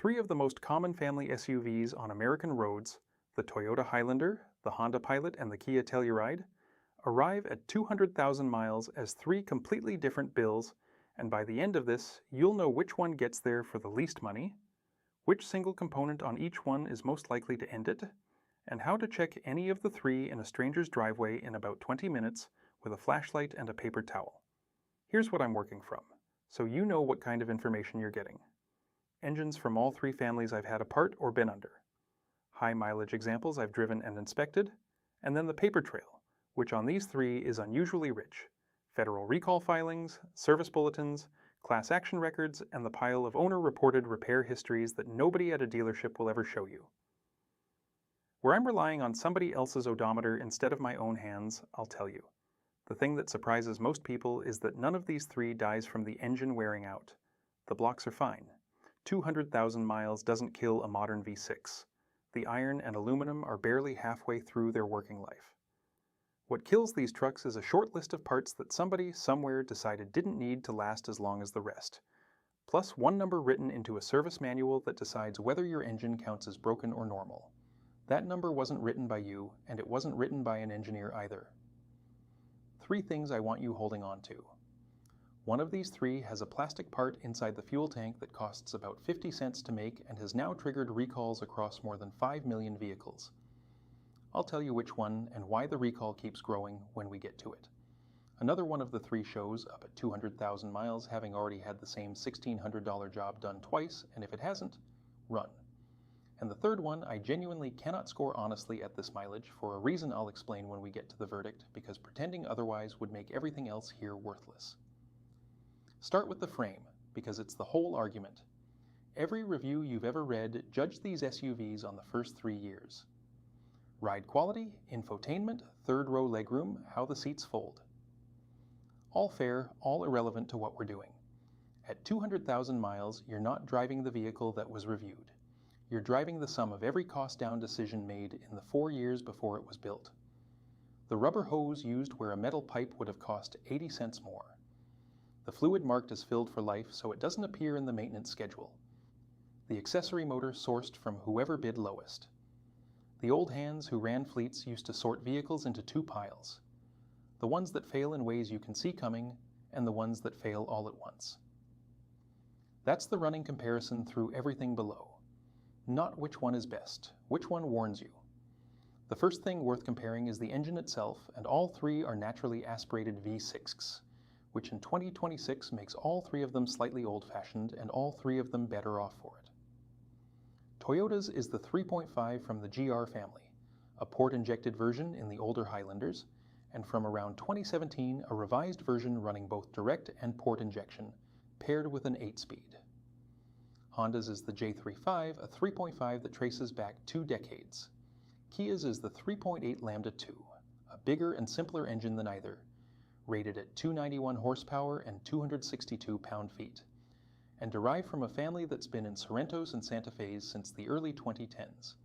Three of the most common family SUVs on American roads, the Toyota Highlander, the Honda Pilot, and the Kia Telluride, arrive at 200,000 miles as three completely different bills, and by the end of this, you'll know which one gets there for the least money, which single component on each one is most likely to end it, and how to check any of the three in a stranger's driveway in about 20 minutes with a flashlight and a paper towel. Here's what I'm working from, so you know what kind of information you're getting. Engines from all three families I've had apart or been under. High mileage examples I've driven and inspected, and then the paper trail, which on these three is unusually rich. Federal recall filings, service bulletins, class action records, and the pile of owner-reported repair histories that nobody at a dealership will ever show you. Where I'm relying on somebody else's odometer instead of my own hands, I'll tell you. The thing that surprises most people is that none of these three dies from the engine wearing out. The blocks are fine. 200,000 miles doesn't kill a modern V6. The iron and aluminum are barely halfway through their working life. What kills these trucks is a short list of parts that somebody somewhere decided didn't need to last as long as the rest, plus one number written into a service manual that decides whether your engine counts as broken or normal. That number wasn't written by you, and it wasn't written by an engineer either. Three things I want you holding on to. One of these three has a plastic part inside the fuel tank that costs about 50 cents to make and has now triggered recalls across more than 5 million vehicles. I'll tell you which one and why the recall keeps growing when we get to it. Another one of the three shows up at 200,000 miles having already had the same $1,600 job done twice, and if it hasn't, run. And the third one I genuinely cannot score honestly at this mileage for a reason I'll explain when we get to the verdict, because pretending otherwise would make everything else here worthless. Start with the frame, because it's the whole argument. Every review you've ever read judged these SUVs on the first 3 years. Ride quality, infotainment, third row legroom, how the seats fold. All fair, all irrelevant to what we're doing. At 200,000 miles, you're not driving the vehicle that was reviewed. You're driving the sum of every cost-down decision made in the 4 years before it was built. The rubber hose used where a metal pipe would have cost 80 cents more. The fluid marked as filled for life so it doesn't appear in the maintenance schedule. The accessory motor sourced from whoever bid lowest. The old hands who ran fleets used to sort vehicles into two piles. The ones that fail in ways you can see coming, and the ones that fail all at once. That's the running comparison through everything below. Not which one is best, which one warns you. The first thing worth comparing is the engine itself, and all three are naturally aspirated V6s, which in 2026 makes all three of them slightly old-fashioned and all three of them better off for it. Toyota's is the 3.5 from the GR family, a port-injected version in the older Highlanders, and from around 2017 a revised version running both direct and port injection, paired with an 8-speed. Honda's is the J35, a 3.5 that traces back 2 decades. Kia's is the 3.8 Lambda 2, a bigger and simpler engine than either, rated at 291 horsepower and 262 pound-feet, and derived from a family that's been in Sorrentos and Santa Fe's since the early 2010s.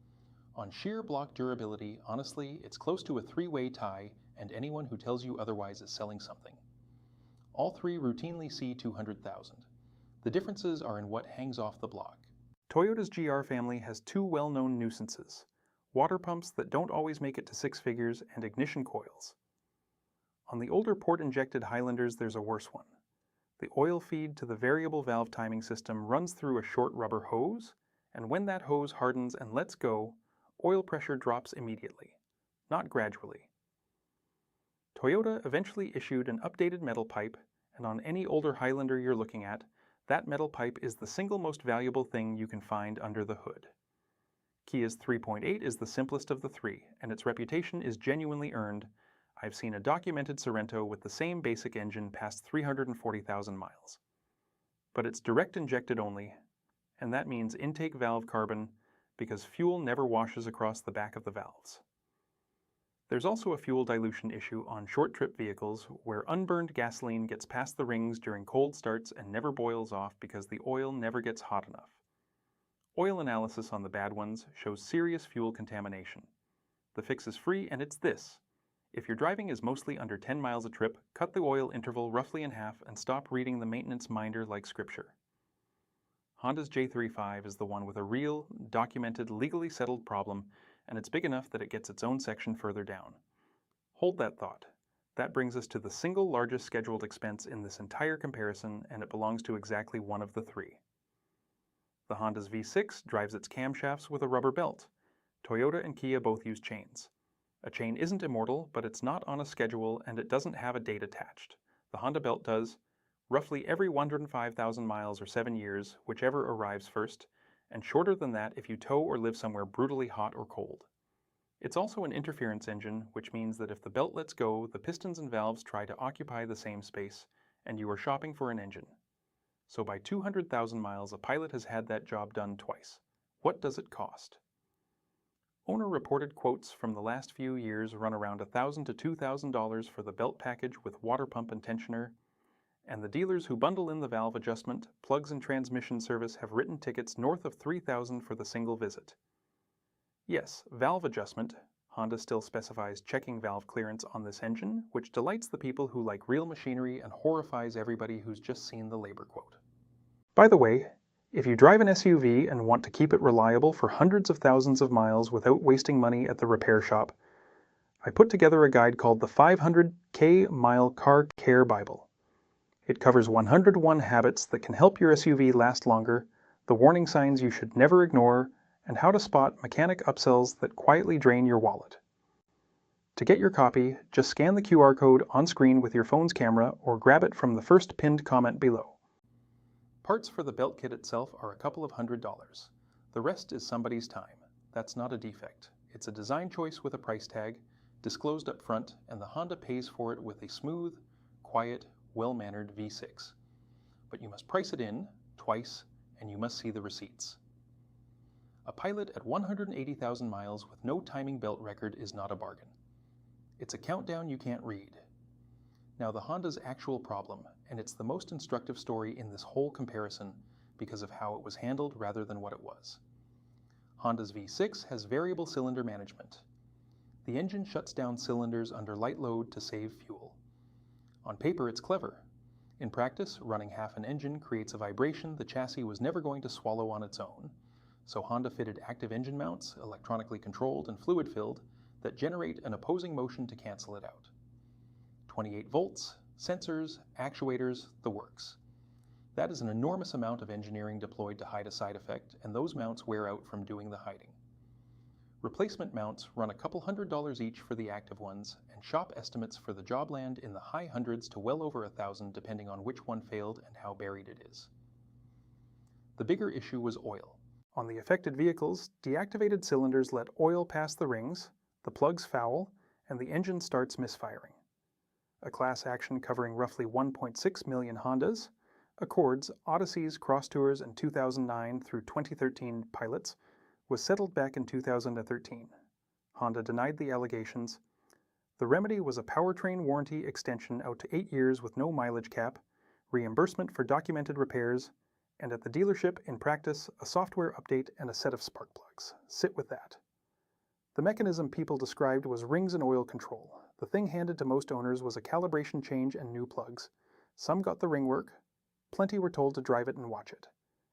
On sheer block durability, honestly, it's close to a 3-way tie, and anyone who tells you otherwise is selling something. All three routinely see 200,000. The differences are in what hangs off the block. Toyota's GR family has two well-known nuisances: water pumps that don't always make it to 6 figures and ignition coils. On the older port-injected Highlanders, there's a worse one. The oil feed to the variable valve timing system runs through a short rubber hose, and when that hose hardens and lets go, oil pressure drops immediately, not gradually. Toyota eventually issued an updated metal pipe, and on any older Highlander you're looking at, that metal pipe is the single most valuable thing you can find under the hood. Kia's 3.8 is the simplest of the three, and its reputation is genuinely earned. I've seen a documented Sorrento with the same basic engine past 340,000 miles. But it's direct injected only, and that means intake valve carbon, because fuel never washes across the back of the valves. There's also a fuel dilution issue on short-trip vehicles where unburned gasoline gets past the rings during cold starts and never boils off because the oil never gets hot enough. Oil analysis on the bad ones shows serious fuel contamination. The fix is free, and it's this. If your driving is mostly under 10 miles a trip, cut the oil interval roughly in half and stop reading the maintenance minder like scripture. Honda's J35 is the one with a real, documented, legally settled problem, and it's big enough that it gets its own section further down. Hold that thought. That brings us to the single largest scheduled expense in this entire comparison, and it belongs to exactly one of the three. The Honda's V6 drives its camshafts with a rubber belt. Toyota and Kia both use chains. A chain isn't immortal, but it's not on a schedule and it doesn't have a date attached. The Honda belt does, roughly every 105,000 miles or 7 years, whichever arrives first, and shorter than that if you tow or live somewhere brutally hot or cold. It's also an interference engine, which means that if the belt lets go, the pistons and valves try to occupy the same space, and you are shopping for an engine. So by 200,000 miles, a pilot has had that job done twice. What does it cost? Owner-reported quotes from the last few years run around $1,000 to $2,000 for the belt package with water pump and tensioner, and the dealers who bundle in the valve adjustment, plugs and transmission service have written tickets north of $3,000 for the single visit. Yes, valve adjustment. Honda still specifies checking valve clearance on this engine, which delights the people who like real machinery and horrifies everybody who's just seen the labor quote. By the way, if you drive an SUV and want to keep it reliable for hundreds of thousands of miles without wasting money at the repair shop, I put together a guide called the 500K Mile Car Care Bible. It covers 101 habits that can help your SUV last longer, the warning signs you should never ignore, and how to spot mechanic upsells that quietly drain your wallet. To get your copy, just scan the QR code on screen with your phone's camera or grab it from the first pinned comment below. Parts for the belt kit itself are a couple of $100. The rest is somebody's time. That's not a defect. It's a design choice with a price tag, disclosed up front, and the Honda pays for it with a smooth, quiet, well-mannered V6. But you must price it in, twice, and you must see the receipts. A pilot at 180,000 miles with no timing belt record is not a bargain. It's a countdown you can't read. Now the Honda's actual problem, and it's the most instructive story in this whole comparison because of how it was handled rather than what it was. Honda's V6 has variable cylinder management. The engine shuts down cylinders under light load to save fuel. On paper it's clever. In practice, running half an engine creates a vibration the chassis was never going to swallow on its own. So Honda fitted active engine mounts, electronically controlled and fluid-filled, that generate an opposing motion to cancel it out. 28 volts, sensors, actuators, the works. That is an enormous amount of engineering deployed to hide a side effect, and those mounts wear out from doing the hiding. Replacement mounts run a couple $100 each for the active ones, and shop estimates for the job land in the high hundreds to well over $1,000 depending on which one failed and how buried it is. The bigger issue was oil. On the affected vehicles, deactivated cylinders let oil pass the rings, the plugs foul, and the engine starts misfiring. A class action covering roughly 1.6 million Hondas, Accords, Odysseys, Cross Tours, and 2009 through 2013 pilots was settled back in 2013. Honda denied the allegations. The remedy was a powertrain warranty extension out to 8 years with no mileage cap, reimbursement for documented repairs, and at the dealership, in practice, a software update and a set of spark plugs. Sit with that. The mechanism people described was rings and oil control. The thing handed to most owners was a calibration change and new plugs. Some got the ring work, plenty were told to drive it and watch it.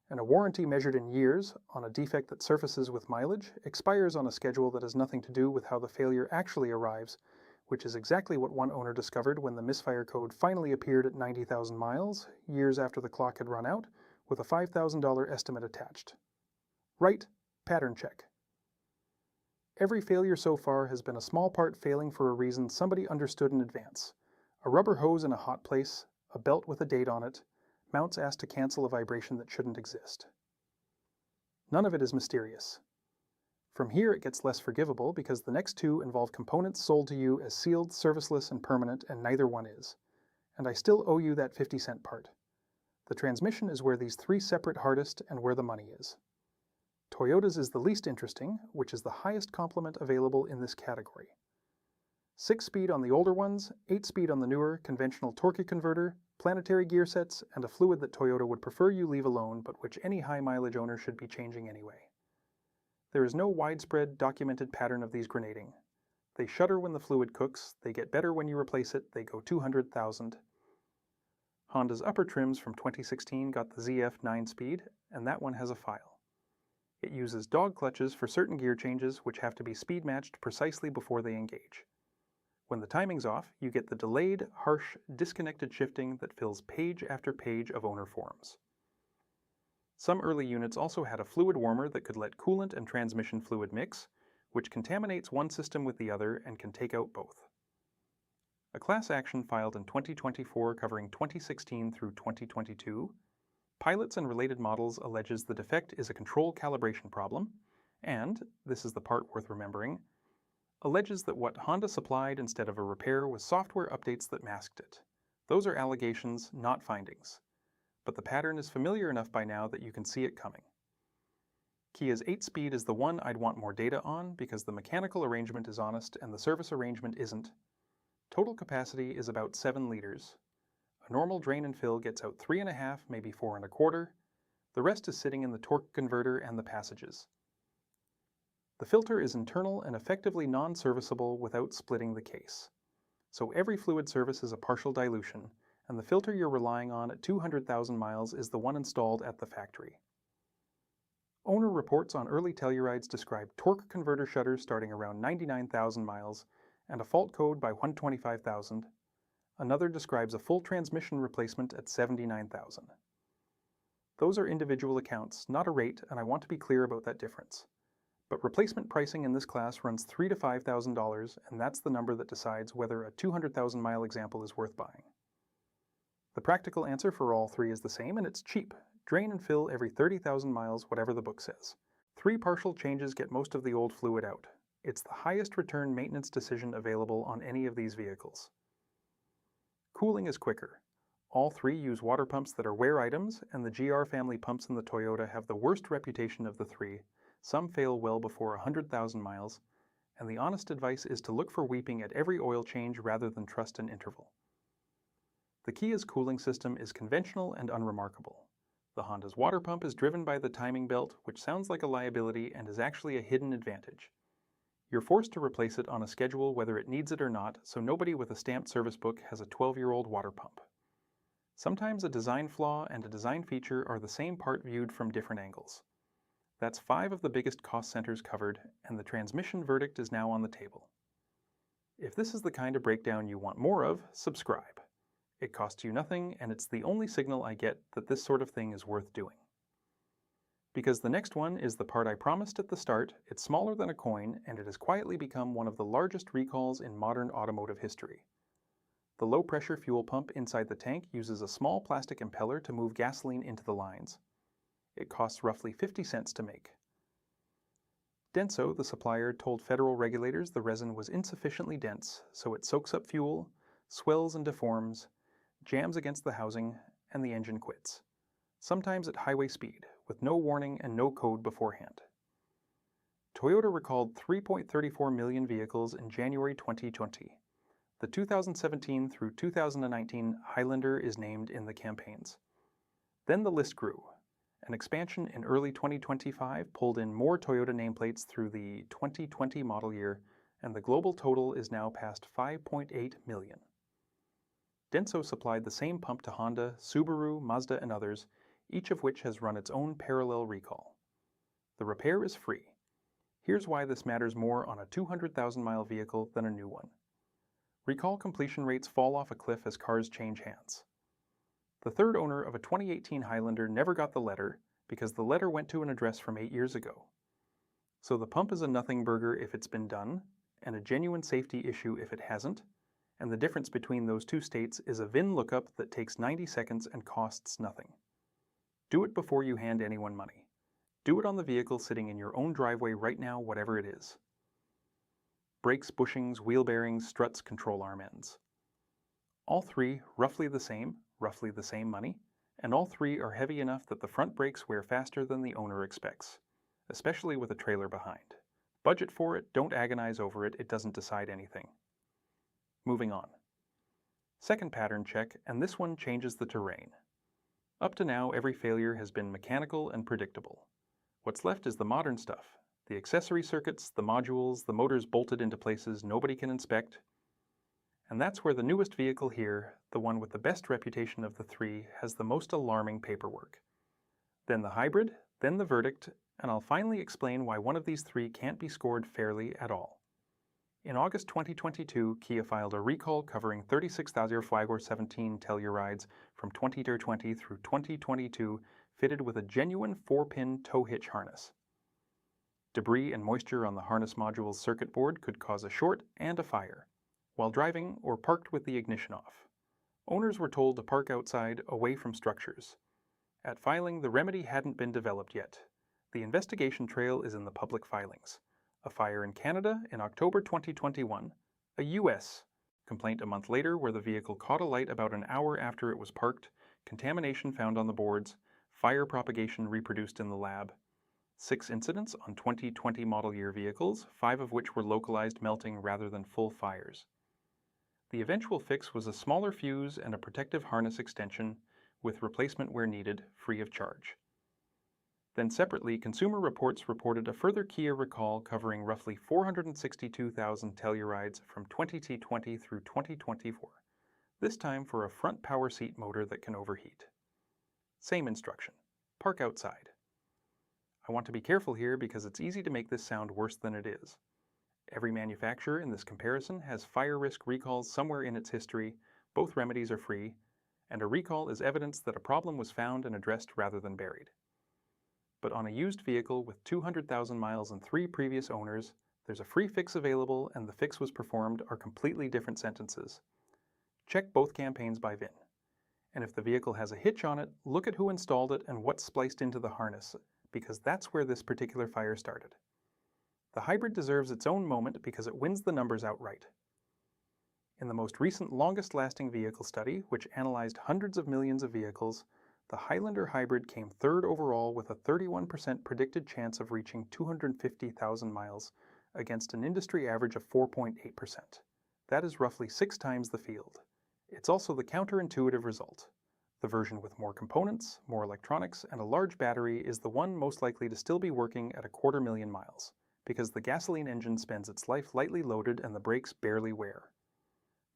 And a warranty measured in years on a defect that surfaces with mileage expires on a schedule that has nothing to do with how the failure actually arrives, which is exactly what one owner discovered when the misfire code finally appeared at 90,000 miles, years after the clock had run out, with a $5,000 estimate attached. Right, pattern check. Every failure so far has been a small part failing for a reason somebody understood in advance. A rubber hose in a hot place, a belt with a date on it, mounts asked to cancel a vibration that shouldn't exist. None of it is mysterious. From here it gets less forgivable because the next two involve components sold to you as sealed, serviceless, and permanent, and neither one is. And I still owe you that 50-cent part. The transmission is where these three separate hardest and where the money is. Toyota's is the least interesting, which is the highest complement available in this category. 6-speed on the older ones, 8-speed on the newer, conventional torque converter, planetary gear sets, and a fluid that Toyota would prefer you leave alone, but which any high-mileage owner should be changing anyway. There is no widespread, documented pattern of these grenading. They shudder when the fluid cooks, they get better when you replace it, they go 200,000. Honda's upper trims from 2016 got the ZF 9-speed, and that one has a file. It uses dog clutches for certain gear changes which have to be speed matched precisely before they engage. When the timing's off, you get the delayed, harsh, disconnected shifting that fills page after page of owner forums. Some early units also had a fluid warmer that could let coolant and transmission fluid mix, which contaminates one system with the other and can take out both. A class action filed in 2024 covering 2016 through 2022, Pilots and Related Models alleges the defect is a control calibration problem, and, this is the part worth remembering, alleges that what Honda supplied instead of a repair was software updates that masked it. Those are allegations, not findings. But the pattern is familiar enough by now that you can see it coming. Kia's 8-speed is the one I'd want more data on because the mechanical arrangement is honest and the service arrangement isn't. Total capacity is about 7 liters. A normal drain and fill gets out 3.5, maybe 4.25. The rest is sitting in the torque converter and the passages. The filter is internal and effectively non-serviceable without splitting the case. So every fluid service is a partial dilution, and the filter you're relying on at 200,000 miles is the one installed at the factory. Owner reports on early Tellurides describe torque converter shutters starting around 99,000 miles and a fault code by 125,000. Another describes a full transmission replacement at 79,000. Those are individual accounts, not a rate, and I want to be clear about that difference. But replacement pricing in this class runs $3,000 to $5,000, and that's the number that decides whether a 200,000 mile example is worth buying. The practical answer for all three is the same, and it's cheap. Drain and fill every 30,000 miles, whatever the book says. 3 partial changes get most of the old fluid out. It's the highest return maintenance decision available on any of these vehicles. Cooling is quicker. All 3 use water pumps that are wear items, and the GR family pumps in the Toyota have the worst reputation of the 3. Some fail well before 100,000 miles, and the honest advice is to look for weeping at every oil change rather than trust an interval. The Kia's cooling system is conventional and unremarkable. The Honda's water pump is driven by the timing belt, which sounds like a liability and is actually a hidden advantage. You're forced to replace it on a schedule whether it needs it or not, so nobody with a stamped service book has a 12-year-old water pump. Sometimes a design flaw and a design feature are the same part viewed from different angles. That's 5 of the biggest cost centers covered, and the transmission verdict is now on the table. If this is the kind of breakdown you want more of, subscribe. It costs you nothing, and it's the only signal I get that this sort of thing is worth doing. Because the next one is the part I promised at the start, it's smaller than a coin, and it has quietly become one of the largest recalls in modern automotive history. The low-pressure fuel pump inside the tank uses a small plastic impeller to move gasoline into the lines. It costs roughly 50 cents to make. Denso, the supplier, told federal regulators the resin was insufficiently dense, so it soaks up fuel, swells and deforms, jams against the housing, and the engine quits. Sometimes at highway speed, with no warning and no code beforehand. Toyota recalled 3.34 million vehicles in January 2020. The 2017 through 2019 Highlander is named in the campaigns. Then the list grew. An expansion in early 2025 pulled in more Toyota nameplates through the 2020 model year, and the global total is now past 5.8 million. Denso supplied the same pump to Honda, Subaru, Mazda, and others, each of which has run its own parallel recall. The repair is free. Here's why this matters more on a 200,000-mile vehicle than a new one. Recall completion rates fall off a cliff as cars change hands. The third owner of a 2018 Highlander never got the letter because the letter went to an address from 8 years ago. So the pump is a nothing burger if it's been done, and a genuine safety issue if it hasn't, and the difference between those two states is a VIN lookup that takes 90 seconds and costs nothing. Do it before you hand anyone money. Do it on the vehicle sitting in your own driveway right now, whatever it is. Brakes, bushings, wheel bearings, struts, control arm ends. All 3 roughly the same money, and all 3 are heavy enough that the front brakes wear faster than the owner expects, especially with a trailer behind. Budget for it, don't agonize over it, it doesn't decide anything. Moving on. Second pattern check, and this one changes the terrain. Up to now, every failure has been mechanical and predictable. What's left is the modern stuff, the accessory circuits, the modules, the motors bolted into places nobody can inspect. And that's where the newest vehicle here, the one with the best reputation of the 3, has the most alarming paperwork. then the hybrid, then the verdict, and I'll finally explain why one of these three can't be scored fairly at all. In August 2022, Kia filed a recall covering 36,000 Flagor 17 Tellurides from 2020 through 2022 fitted with a genuine 4-pin tow hitch harness. Debris and moisture on the harness module's circuit board could cause a short and a fire, while driving or parked with the ignition off. Owners were told to park outside, away from structures. At filing, the remedy hadn't been developed yet. The investigation trail is in the public filings. A fire in Canada in October 2021, a U.S. complaint a month later where the vehicle caught alight about an hour after it was parked, contamination found on the boards, fire propagation reproduced in the lab. 6 incidents on 2020 model year vehicles, 5 of which were localized melting rather than full fires. The eventual fix was a smaller fuse and a protective harness extension with replacement where needed, free of charge. Then separately, Consumer Reports reported a further Kia recall covering roughly 462,000 Tellurides from 2020 through 2024, this time for a front power seat motor that can overheat. Same instruction: park outside. I want to be careful here because it's easy to make this sound worse than it is. Every manufacturer in this comparison has fire risk recalls somewhere in its history, both remedies are free, and a recall is evidence that a problem was found and addressed rather than buried. But on a used vehicle with 200,000 miles and 3 previous owners, there's a free fix available and the fix was performed are completely different sentences. Check both campaigns by VIN. And if the vehicle has a hitch on it, look at who installed it and what's spliced into the harness, because that's where this particular fire started. The hybrid deserves its own moment because it wins the numbers outright. In the most recent longest-lasting vehicle study, which analyzed hundreds of millions of vehicles, the Highlander Hybrid came third overall with a 31% predicted chance of reaching 250,000 miles against an industry average of 4.8%. That is roughly 6 times the field. It's also the counterintuitive result. The version with more components, more electronics, and a large battery is the one most likely to still be working at 250,000 miles, because the gasoline engine spends its life lightly loaded and the brakes barely wear.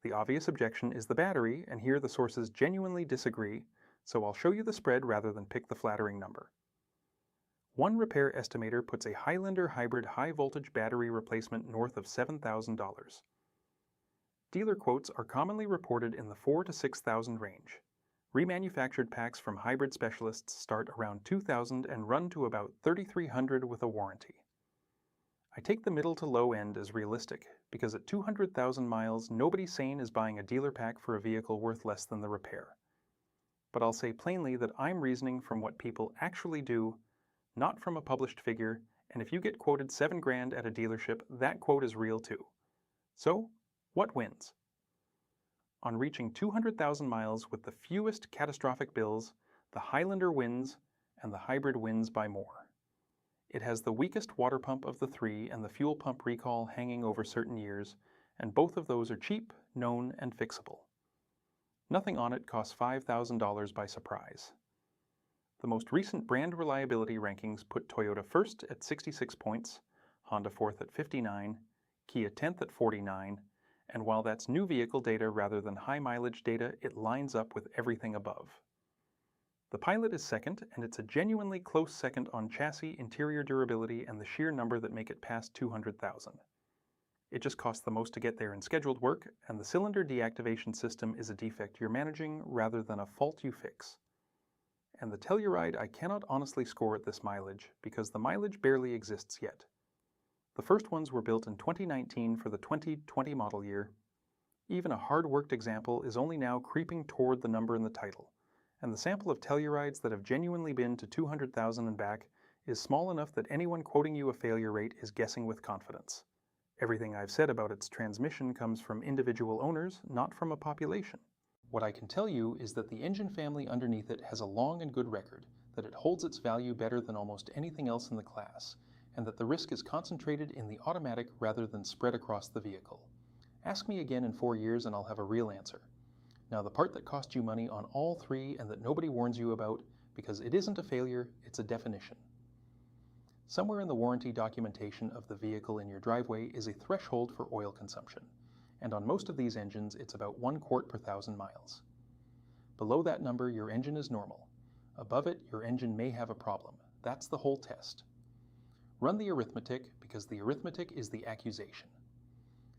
The obvious objection is the battery, and here the sources genuinely disagree, so I'll show you the spread rather than pick the flattering number. One repair estimator puts a Highlander Hybrid high-voltage battery replacement north of $7,000. Dealer quotes are commonly reported in the $4,000 to $6,000 range. Remanufactured packs from hybrid specialists start around $2,000 and run to about $3,300 with a warranty. I take the middle to low end as realistic, because at 200,000 miles, nobody sane is buying a dealer pack for a vehicle worth less than the repair. But I'll say plainly that I'm reasoning from what people actually do, not from a published figure, and if you get quoted $7,000 at a dealership, that quote is real too. So, what wins? On reaching 200,000 miles with the fewest catastrophic bills, the Highlander wins, and the Hybrid wins by more. It has the weakest water pump of the 3 and the fuel pump recall hanging over certain years, and both of those are cheap, known, and fixable. Nothing on it costs $5,000 by surprise. The most recent brand reliability rankings put Toyota first at 66 points, Honda 4th at 59, Kia 10th at 49, and while that's new vehicle data rather than high mileage data, it lines up with everything above. The Pilot is second, and it's a genuinely close second on chassis, interior durability, and the sheer number that make it past 200,000. It just costs the most to get there in scheduled work, and the cylinder deactivation system is a defect you're managing rather than a fault you fix. And the Telluride I cannot honestly score at this mileage, because the mileage barely exists yet. The first ones were built in 2019 for the 2020 model year. Even a hard-worked example is only now creeping toward the number in the title, and the sample of Tellurides that have genuinely been to 200,000 and back is small enough that anyone quoting you a failure rate is guessing with confidence. Everything I've said about its transmission comes from individual owners, not from a population. What I can tell you is that the engine family underneath it has a long and good record, that it holds its value better than almost anything else in the class, and that the risk is concentrated in the automatic rather than spread across the vehicle. Ask me again in 4 years and I'll have a real answer. Now the part that cost you money on all 3 and that nobody warns you about, because it isn't a failure, it's a definition. Somewhere in the warranty documentation of the vehicle in your driveway is a threshold for oil consumption, and on most of these engines it's about 1 quart per 1,000 miles. Below that number your engine is normal. Above it, your engine may have a problem. That's the whole test. Run the arithmetic because the arithmetic is the accusation.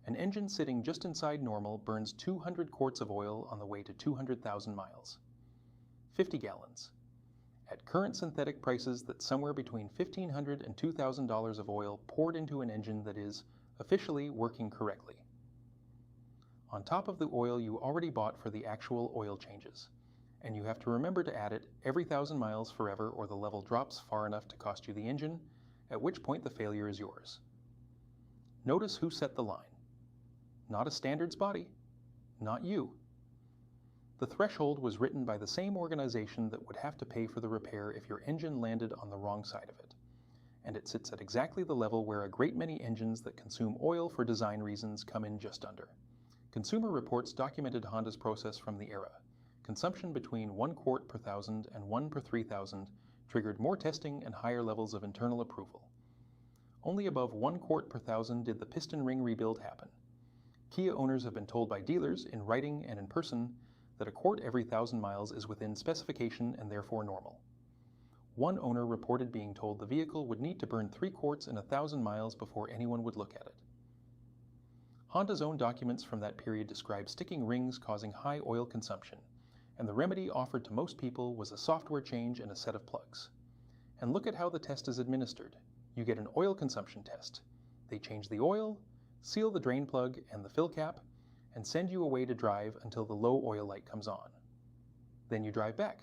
An engine sitting just inside normal burns 200 quarts of oil on the way to 200,000 miles. 50 gallons. At current synthetic prices, that's somewhere between $1,500 and $2,000 of oil poured into an engine that is officially working correctly. On top of the oil you already bought for the actual oil changes. And you have to remember to add it every 1,000 miles forever or the level drops far enough to cost you the engine, at which point the failure is yours. Notice who set the line. Not a standards body. Not you. The threshold was written by the same organization that would have to pay for the repair if your engine landed on the wrong side of it. And it sits at exactly the level where a great many engines that consume oil for design reasons come in just under. Consumer Reports documented Honda's process from the era. Consumption between 1 quart per 1,000 and 1 per 3,000 triggered more testing and higher levels of internal approval. Only above 1 quart per 1,000 did the piston ring rebuild happen. Kia owners have been told by dealers, in writing and in person, that a quart every 1,000 miles is within specification and therefore normal. One owner reported being told the vehicle would need to burn 3 quarts in 1,000 miles before anyone would look at it. Honda's own documents from that period describe sticking rings causing high oil consumption, and the remedy offered to most people was a software change and a set of plugs. And look at how the test is administered. You get an oil consumption test. They change the oil, seal the drain plug and the fill cap, and send you away to drive until the low oil light comes on. Then you drive back.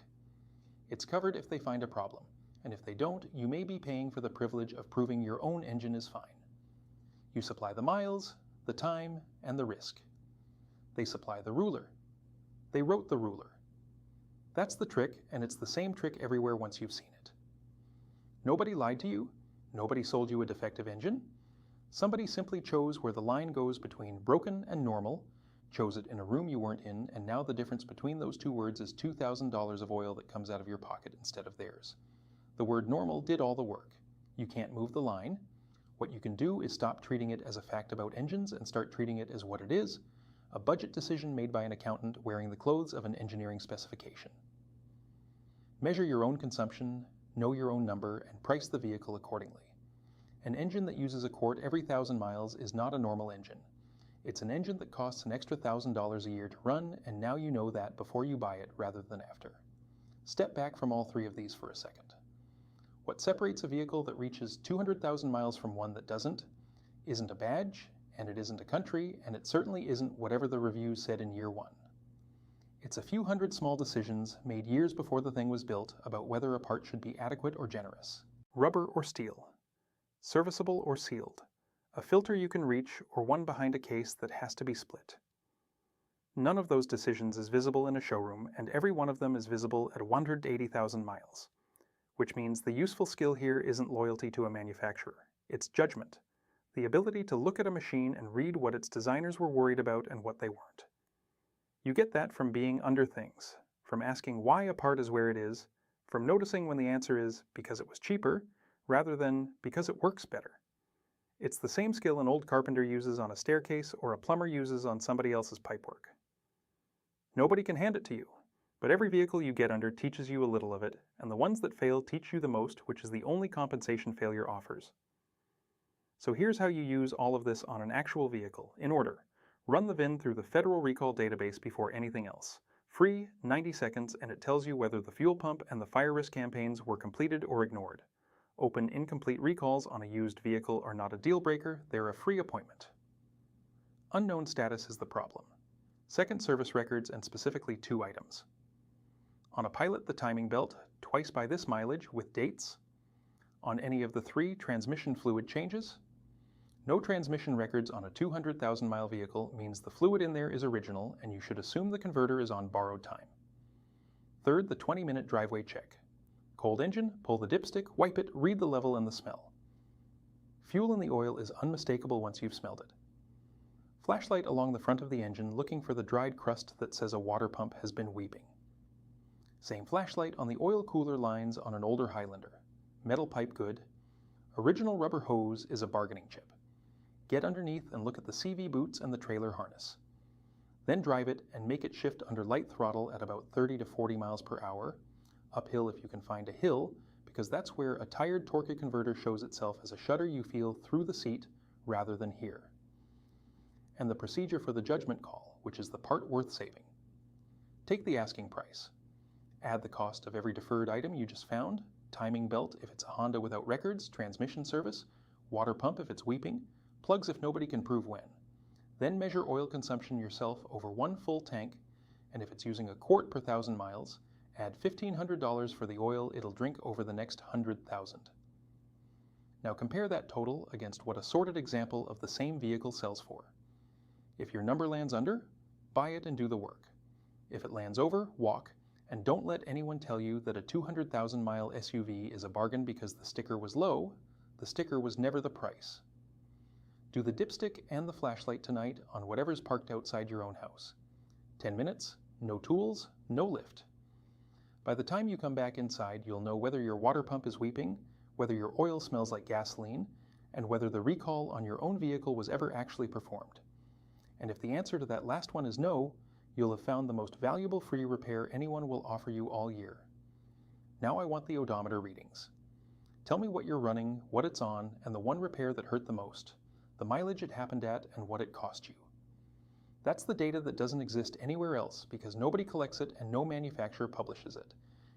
It's covered if they find a problem, and if they don't, you may be paying for the privilege of proving your own engine is fine. You supply the miles, the time, and the risk. They supply the ruler. They wrote the ruler. That's the trick, and it's the same trick everywhere once you've seen it. Nobody lied to you. Nobody sold you a defective engine. Somebody simply chose where the line goes between broken and normal, chose it in a room you weren't in, and now the difference between those two words is $2,000 of oil that comes out of your pocket instead of theirs. The word normal did all the work. You can't move the line. What you can do is stop treating it as a fact about engines and start treating it as what it is, a budget decision made by an accountant wearing the clothes of an engineering specification. Measure your own consumption, know your own number, and price the vehicle accordingly. An engine that uses a quart every 1,000 miles is not a normal engine. It's an engine that costs an extra $1,000 a year to run, and now you know that before you buy it rather than after. Step back from all three of these for a second. What separates a vehicle that reaches 200,000 miles from one that doesn't isn't a badge, and it isn't a country, and it certainly isn't whatever the review said in year one. It's a few hundred small decisions made years before the thing was built about whether a part should be adequate or generous. Rubber or steel. Serviceable or sealed. A filter you can reach or one behind a case that has to be split. None of those decisions is visible in a showroom, and every one of them is visible at 180,000 miles. Which means the useful skill here isn't loyalty to a manufacturer. It's judgment. The ability to look at a machine and read what its designers were worried about and what they weren't. You get that from being under things, from asking why a part is where it is, from noticing when the answer is because it was cheaper, rather than because it works better. It's the same skill an old carpenter uses on a staircase or a plumber uses on somebody else's pipework. Nobody can hand it to you, but every vehicle you get under teaches you a little of it, and the ones that fail teach you the most, which is the only compensation failure offers. So here's how you use all of this on an actual vehicle, in order. Run the VIN through the Federal Recall database before anything else. Free, 90 seconds, and it tells you whether the fuel pump and the fire risk campaigns were completed or ignored. Open incomplete recalls on a used vehicle are not a deal breaker, they're a free appointment. Unknown status is the problem. Second service records and specifically 2 items. On a Pilot, the timing belt, twice by this mileage with dates. On any of the 3 transmission fluid changes. No transmission records on a 200,000 mile vehicle means the fluid in there is original and you should assume the converter is on borrowed time. Third, the 20-minute driveway check. Cold engine, pull the dipstick, wipe it, read the level and the smell. Fuel in the oil is unmistakable once you've smelled it. Flashlight along the front of the engine looking for the dried crust that says a water pump has been weeping. Same flashlight on the oil cooler lines on an older Highlander. Metal pipe good. Original rubber hose is a bargaining chip. Get underneath and look at the CV boots and the trailer harness. Then drive it and make it shift under light throttle at about 30 to 40 miles per hour. uphill if you can find a hill, because that's where a tired torque converter shows itself as a shudder you feel through the seat rather than here. And the procedure for the judgment call, which is the part worth saving. Take the asking price. Add the cost of every deferred item you just found, timing belt if it's a Honda without records, transmission service, water pump if it's weeping, plugs if nobody can prove when. Then measure oil consumption yourself over one full tank, and if it's using a quart per 1,000 miles, add $1,500 for the oil it'll drink over the next 100,000. Now compare that total against what a sorted example of the same vehicle sells for. If your number lands under, buy it and do the work. If it lands over, walk, and don't let anyone tell you that a 200,000-mile SUV is a bargain because the sticker was low. The sticker was never the price. Do the dipstick and the flashlight tonight on whatever's parked outside your own house. 10 minutes, no tools, no lift. By the time you come back inside, you'll know whether your water pump is weeping, whether your oil smells like gasoline, and whether the recall on your own vehicle was ever actually performed. And if the answer to that last one is no, you'll have found the most valuable free repair anyone will offer you all year. Now I want the odometer readings. Tell me what you're running, what it's on, and the one repair that hurt the most, the mileage it happened at, and what it cost you. That's the data that doesn't exist anywhere else because nobody collects it and no manufacturer publishes it.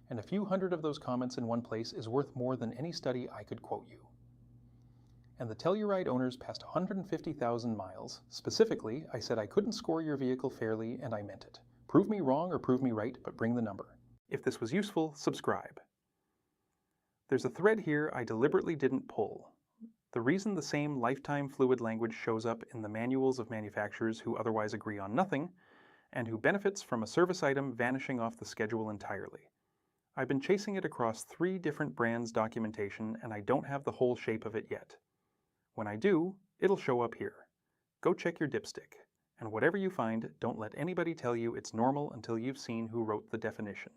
And a few hundred of those comments in one place is worth more than any study I could quote you. And the Telluride owners passed 150,000 miles. Specifically, I said I couldn't score your vehicle fairly, and I meant it. Prove me wrong or prove me right, but bring the number. If this was useful, subscribe. There's a thread here I deliberately didn't pull. The reason the same lifetime fluid language shows up in the manuals of manufacturers who otherwise agree on nothing, and who benefits from a service item vanishing off the schedule entirely. I've been chasing it across 3 different brands' documentation, and I don't have the whole shape of it yet. When I do, it'll show up here. Go check your dipstick, and whatever you find, don't let anybody tell you it's normal until you've seen who wrote the definition.